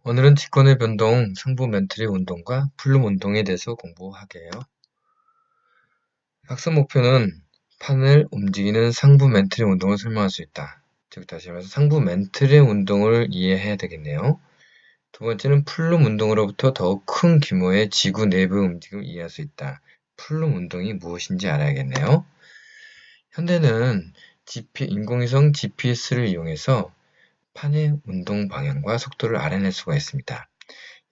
오늘은 직권의 변동, 상부 멘틀의 운동과 플룸 운동에 대해서 공부하게 해요. 학습 목표는 판을 움직이는 상부 멘틀의 운동을 설명할 수 있다. 즉 다시 말해서 상부 멘틀의 운동을 이해해야 되겠네요. 두 번째는 플룸 운동으로부터 더욱 큰 규모의 지구 내부의 움직임을 이해할 수 있다. 플룸 운동이 무엇인지 알아야겠네요. 현대는 인공위성 GPS를 이용해서 판의 운동 방향과 속도를 알아낼 수가 있습니다.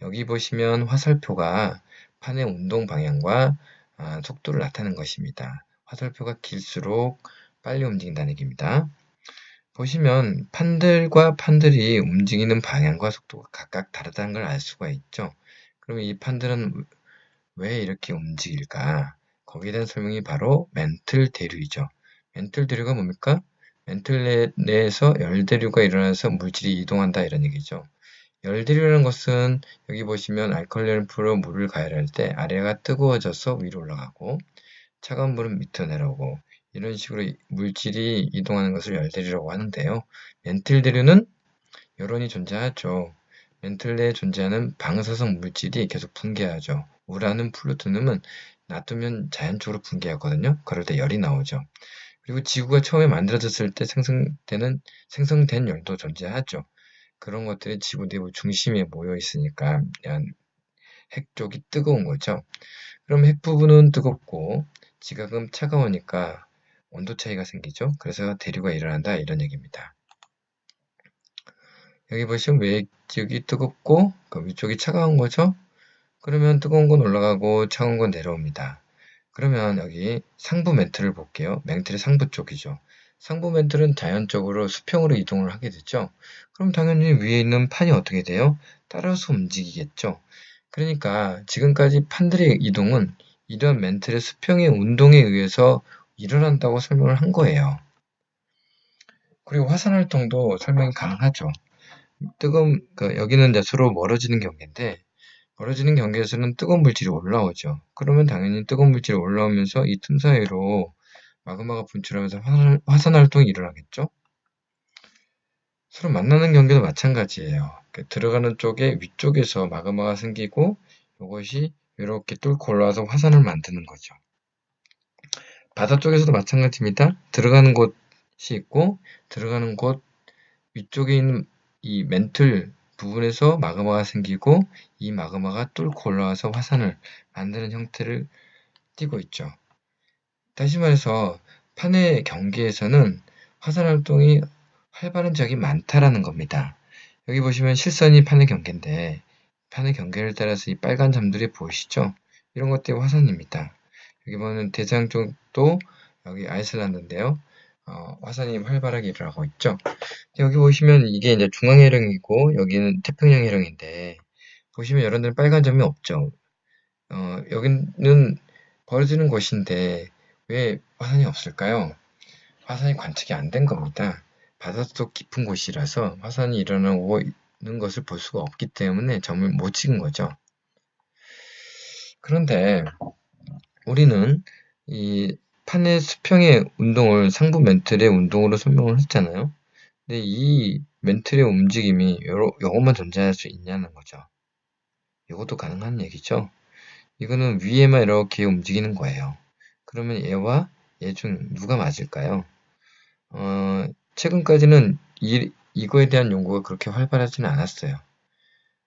여기 보시면 화살표가 판의 운동 방향과 속도를 나타내는 것입니다. 화살표가 길수록 빨리 움직인다는 얘기입니다. 보시면 판들과 판들이 움직이는 방향과 속도가 각각 다르다는 걸 알 수가 있죠. 그러면 이 판들은 왜 이렇게 움직일까? 거기에 대한 설명이 바로 멘틀 대류이죠. 멘틀 대류가 뭡니까? 멘틀 내에서 열대류가 일어나서 물질이 이동한다 이런 얘기죠. 열대류라는 것은 여기 보시면 알칼리를 풀어 물을 가열할 때 아래가 뜨거워져서 위로 올라가고 차가운 물은 밑으로 내려오고 이런 식으로 물질이 이동하는 것을 열대류라고 하는데요. 멘틀 대류는 여론이 존재하죠. 멘틀 내에 존재하는 방사성 물질이 계속 붕괴하죠. 우라는 플루토늄은 놔두면 자연적으로 붕괴하거든요. 그럴 때 열이 나오죠. 그리고 지구가 처음에 만들어졌을 때 생성된 열도 존재하죠. 그런 것들이 지구 내부 중심에 모여 있으니까 핵 쪽이 뜨거운 거죠. 그럼 핵 부분은 뜨겁고 지각은 차가우니까 온도 차이가 생기죠. 그래서 대류가 일어난다 이런 얘기입니다. 여기 보시면 외쪽이 뜨겁고 그 위쪽이 차가운 거죠. 그러면 뜨거운 건 올라가고 차가운 건 내려옵니다. 그러면 여기 상부 멘틀을 볼게요. 멘틀의 상부 쪽이죠. 상부 멘틀은 자연적으로 수평으로 이동을 하게 되죠. 그럼 당연히 위에 있는 판이 어떻게 돼요? 따라서 움직이겠죠. 그러니까 지금까지 판들의 이동은 이런 멘틀의 수평의 운동에 의해서 일어난다고 설명을 한 거예요. 그리고 화산 활동도 설명이 가능하죠. 여기는 이제 서로 멀어지는 경계인데, 멀어지는 경계에서는 뜨거운 물질이 올라오죠. 그러면 당연히 뜨거운 물질이 올라오면서 이 틈 사이로 마그마가 분출하면서 화산 활동이 일어나겠죠? 서로 만나는 경계도 마찬가지예요. 들어가는 쪽에 위쪽에서 마그마가 생기고 이것이 이렇게 뚫고 올라와서 화산을 만드는 거죠. 바다 쪽에서도 마찬가지입니다. 들어가는 곳이 있고 들어가는 곳 위쪽에 있는 이 멘틀 부분에서 마그마가 생기고 이 마그마가 뚫고 올라와서 화산을 만드는 형태를 띠고 있죠. 다시 말해서 판의 경계에서는 화산 활동이 활발한 지역이 많다라는 겁니다. 여기 보시면 실선이 판의 경계인데 판의 경계를 따라서 이 빨간 점들이 보이시죠? 이런 것들이 화산입니다. 여기 보면 대서양 쪽도 여기 아이슬란드인데요. 화산이 활발하게 일어나고 있죠. 여기 보시면 이게 이제 중앙해령이고 여기는 태평양해령인데 보시면 이런 데는 빨간 점이 없죠. 여기는 벌어지는 곳인데 왜 화산이 없을까요? 화산이 관측이 안 된 겁니다. 바닷속 깊은 곳이라서 화산이 일어나고 있는 것을 볼 수가 없기 때문에 점을 못 찍은 거죠. 그런데 우리는 이 판의 수평의 운동을 상부 멘틀의 운동으로 설명을 했잖아요. 근데 이 멘틀의 움직임이 요것만 존재할 수 있냐는 거죠. 이것도 가능한 얘기죠. 이거는 위에만 이렇게 움직이는 거예요. 그러면 얘와 얘 중 누가 맞을까요? 최근까지는 이거에 대한 연구가 그렇게 활발하지는 않았어요.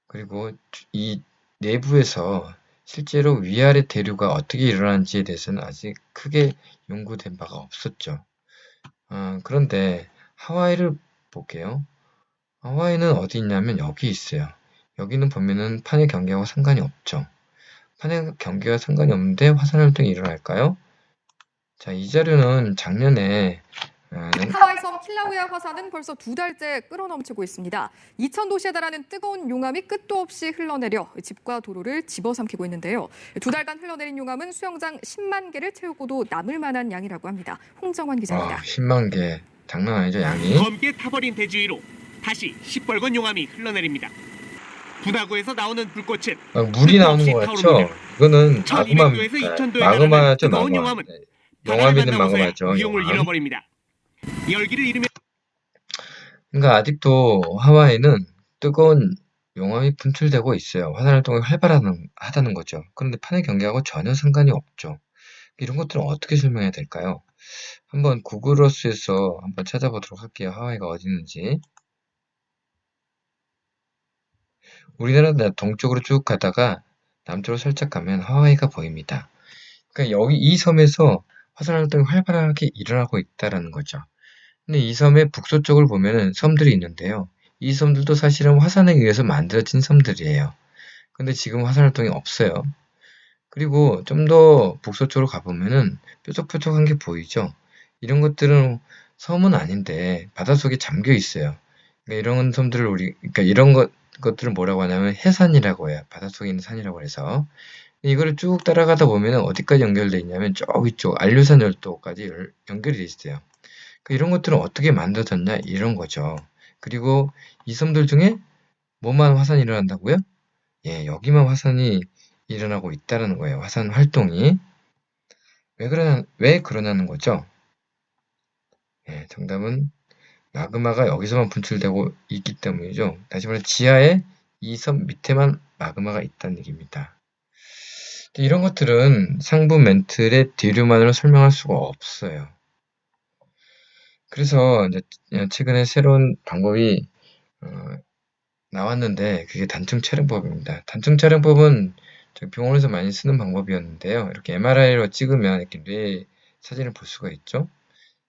그리고 이 내부에서 실제로 위아래 대류가 어떻게 일어나는지에 대해서는 아직 크게 연구된 바가 없었죠. 그런데 하와이를 볼게요. 하와이는 어디 있냐면 여기 있어요. 여기는 보면은 판의 경계하고 상관이 없죠. 판의 경계와 상관이 없는데 화산 활동이 일어날까요? 자, 이 자료는 작년에 하와이섬 킬라우야 화산은 벌써 2달째 끓어넘치고 있습니다. 2,000도씨에 달하는 뜨거운 용암이 끝도 없이 흘러내려 집과 도로를 집어삼키고 있는데요. 2달간 흘러내린 용암은 수영장 10만 개를 채우고도 남을 만한 양이라고 합니다. 홍정환 기자입니다. 10만 개. 장난 아니죠, 양이? 검게 타버린 대지 위로 다시 시뻘건 용암이 흘러내립니다. 분화구에서 나오는 불꽃은 물이 나오는 거 같죠? 이거는 1200도에서 2000도에 마그마죠, 달하는 뜨거운 마그마. 용암은 용암이든 마그마죠. 위용을 잃어버립니다. 열기를 잃으면 그러니까 아직도 하와이는 뜨거운 용암이 분출되고 있어요. 화산 활동이 활발하다는 거죠. 그런데 판의 경계하고 전혀 상관이 없죠. 이런 것들은 어떻게 설명해야 될까요? 한번 구글어스에서 한번 찾아보도록 할게요. 하와이가 어디 있는지. 우리나라 동쪽으로 쭉 가다가 남쪽으로 살짝 가면 하와이가 보입니다. 그러니까 여기 이 섬에서 화산 활동이 활발하게 일어나고 있다라는 거죠. 근데 이 섬의 북서쪽을 보면은 섬들이 있는데요. 이 섬들도 사실은 화산에 의해서 만들어진 섬들이에요. 근데 지금 화산 활동이 없어요. 그리고 좀 더 북서쪽으로 가보면은 뾰족뾰족한 게 보이죠? 이런 것들은 섬은 아닌데 바닷속에 잠겨 있어요. 그러니까 이런 섬들을 그러니까 이런 것들을 뭐라고 하냐면 해산이라고 해요. 바닷속에 있는 산이라고 해서. 이거를 쭉 따라가다 보면은 어디까지 연결돼 있냐면 저 위쪽 안류산 열도까지 연결이 돼 있어요. 그러니까 이런 것들은 어떻게 만들어졌냐 이런 거죠. 그리고 이 섬들 중에 뭐만 화산이 일어난다고요? 예, 여기만 화산이 일어나고 있다는 거예요. 화산 활동이. 왜 그러냐는 거죠. 예, 정답은 마그마가 여기서만 분출되고 있기 때문이죠. 다시 말해 지하에 이 섬 밑에만 마그마가 있다는 얘기입니다. 이런 것들은 상부 멘틀의 뒤류만으로 설명할 수가 없어요. 그래서 이제 최근에 새로운 방법이 나왔는데 그게 단층 촬영법입니다. 단층 촬영법은 병원에서 많이 쓰는 방법이었는데요. 이렇게 MRI로 찍으면 이렇게 뇌 사진을 볼 수가 있죠.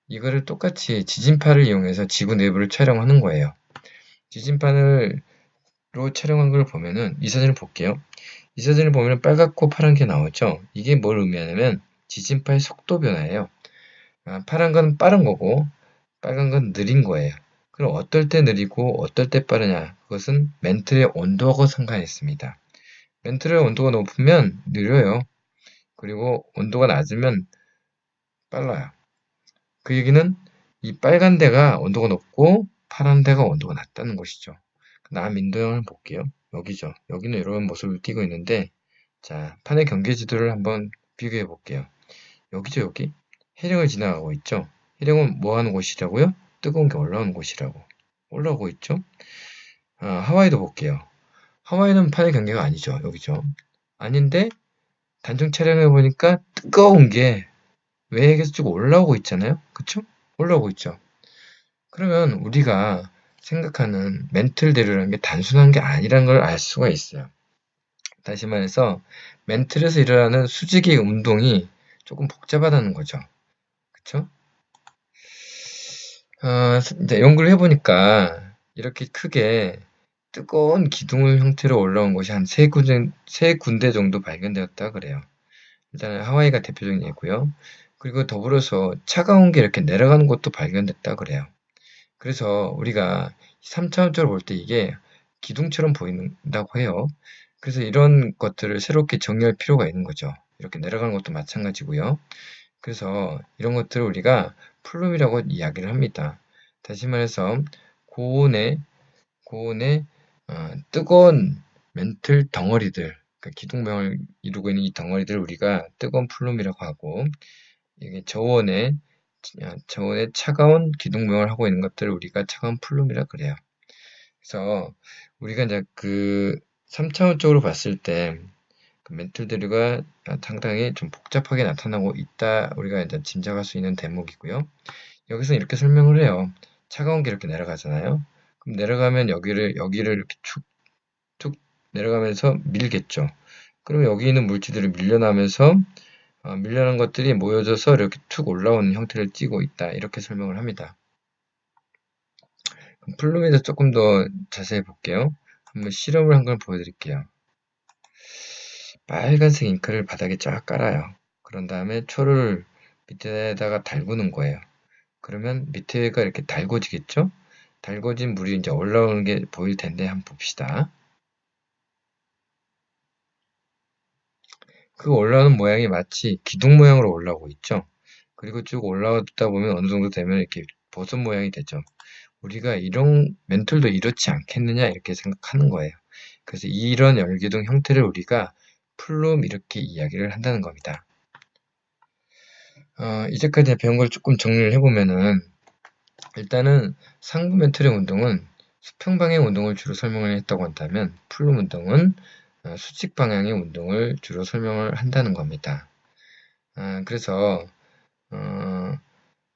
이거를 똑같이 지진파를 이용해서 지구 내부를 촬영하는 거예요. 지진파로 촬영한 걸 보면은 이 사진을 볼게요. 이 사진을 보면 빨갛고 파란 게 나오죠. 이게 뭘 의미하냐면 지진파의 속도 변화예요. 파란 건 빠른 거고 빨간 건 느린 거예요. 그럼 어떨 때 느리고 어떨 때 빠르냐? 그것은 멘틀의 온도하고 상관이 있습니다. 멘틀의 온도가 높으면 느려요. 그리고 온도가 낮으면 빨라요. 그 얘기는 이 빨간 데가 온도가 높고 파란 데가 온도가 낮다는 것이죠. 남인도양을 볼게요. 여기죠. 여기는 이런 모습을 띠고 있는데 자, 판의 경계 지도를 한번 비교해 볼게요. 여기죠, 여기. 해령을 지나가고 있죠. 해령은 뭐 하는 곳이라고요? 뜨거운 게 올라오는 곳이라고. 올라오고 있죠. 하와이도 볼게요. 하와이는 판의 경계가 아니죠. 여기죠. 아닌데 단층 촬영해 보니까 뜨거운 게 외곽에서 쭉 올라오고 있잖아요. 그쵸? 올라오고 있죠. 그러면 우리가 생각하는 멘틀 대류라는 게 단순한 게 아니라는 걸 알 수가 있어요. 다시 말해서 멘틀에서 일어나는 수직의 운동이 조금 복잡하다는 거죠. 그쵸? 이제 연구를 해보니까 이렇게 크게 뜨거운 기둥 형태로 올라온 곳이 한 세 군데 정도 발견되었다 그래요. 일단 하와이가 대표적인 예고요. 그리고 더불어서 차가운 게 이렇게 내려가는 곳도 발견됐다 그래요. 그래서 우리가 3차원적으로 볼 때 이게 기둥처럼 보인다고 해요. 그래서 이런 것들을 새롭게 정리할 필요가 있는 거죠. 이렇게 내려가는 것도 마찬가지고요. 그래서 이런 것들을 우리가 플룸이라고 이야기를 합니다. 다시 말해서 고온의 뜨거운 멘틀 덩어리들, 그러니까 기둥병을 이루고 있는 이 덩어리들을 우리가 뜨거운 플룸이라고 하고, 이게 저온의 차가운 기둥병을 하고 있는 것들을 우리가 차가운 플룸이라 그래요. 그래서 우리가 이제 그 3차원적으로 봤을 때 그 멘틀 대류가 상당히 좀 복잡하게 나타나고 있다. 우리가 이제 짐작할 수 있는 대목이고요. 여기서 이렇게 설명을 해요. 차가운 게 이렇게 내려가잖아요. 그럼 내려가면 여기를 이렇게 툭 내려가면서 밀겠죠. 그러면 여기 있는 물질들이 밀려나면서 밀려난 것들이 모여져서 이렇게 툭 올라오는 형태를 띠고 있다. 이렇게 설명을 합니다. 플룸에 대해서 조금 더 자세히 볼게요. 한번 실험을 한 걸 보여드릴게요. 빨간색 잉크를 바닥에 쫙 깔아요. 그런 다음에 초를 밑에다가 달구는 거예요. 그러면 밑에가 이렇게 달궈지겠죠? 달궈진 물이 이제 올라오는 게 보일 텐데 한번 봅시다. 그 올라오는 모양이 마치 기둥 모양으로 올라오고 있죠? 그리고 쭉 올라오다 보면 어느 정도 되면 이렇게 버섯 모양이 되죠. 우리가 이런 멘틀도 이렇지 않겠느냐 이렇게 생각하는 거예요. 그래서 이런 열기둥 형태를 우리가 플룸 이렇게 이야기를 한다는 겁니다. 이제까지 배운 걸 조금 정리를 해보면은 일단은 상부 멘틀의 운동은 수평 방향의 운동을 주로 설명을 했다고 한다면 플룸 운동은 수직 방향의 운동을 주로 설명을 한다는 겁니다. 그래서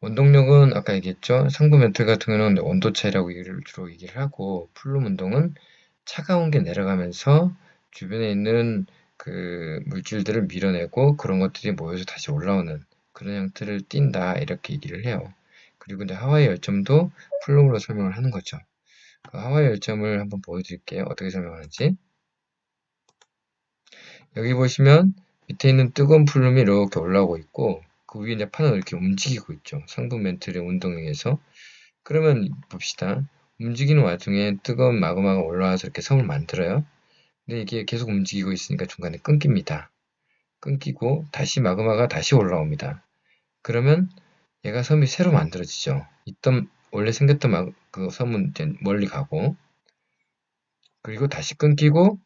원동력은 아까 얘기했죠. 상부 멘틀 같은 경우는 온도 차이라고 주로 얘기를 하고 플룸 운동은 차가운 게 내려가면서 주변에 있는 그 물질들을 밀어내고 그런 것들이 모여서 다시 올라오는 그런 형태를 띈다 이렇게 얘기를 해요. 그리고 이제 하와이 열점도 플룸으로 설명을 하는 거죠. 그 하와이 열점을 한번 보여드릴게요. 어떻게 설명하는지. 여기 보시면 밑에 있는 뜨거운 플룸이 이렇게 올라오고 있고 그 위에 이제 판을 이렇게 움직이고 있죠. 상부 멘틀의 운동에 의해서. 그러면 봅시다. 움직이는 와중에 뜨거운 마그마가 올라와서 이렇게 섬을 만들어요. 근데 이게 계속 움직이고 있으니까 중간에 끊깁니다. 끊기고 다시 마그마가 다시 올라옵니다. 그러면 얘가 섬이 새로 만들어지죠. 원래 생겼던 그 섬은 이제 멀리 가고 그리고 다시 끊기고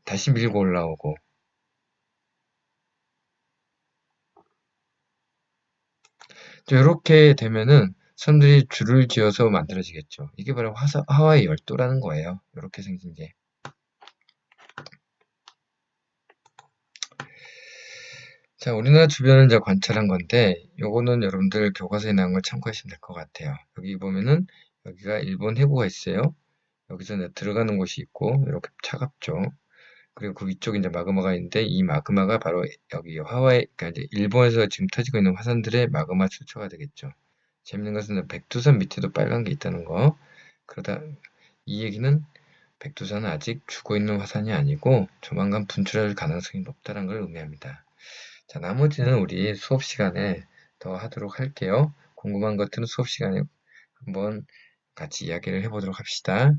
다시 밀고 올라오고 이렇게 되면은 섬들이 줄을 지어서 만들어지겠죠. 이게 바로 하와이 열도라는 거예요. 이렇게 생긴 게. 자, 우리나라 주변을 이제 관찰한 건데, 요거는 여러분들 교과서에 나온 걸 참고하시면 될 것 같아요. 여기 보면은, 여기가 일본 해구가 있어요. 여기서 이제 들어가는 곳이 있고, 이렇게 차갑죠. 그리고 그 위쪽에 이제 마그마가 있는데, 이 마그마가 바로 여기 하와이, 그러니까 이제 일본에서 지금 터지고 있는 화산들의 마그마 출처가 되겠죠. 재밌는 것은 백두산 밑에도 빨간 게 있다는 거. 그러다, 이 얘기는 백두산은 아직 죽어있는 화산이 아니고, 조만간 분출할 가능성이 높다는 걸 의미합니다. 자, 나머지는 우리 수업 시간에 더 하도록 할게요. 궁금한 것들은 수업 시간에 한번 같이 이야기를 해보도록 합시다.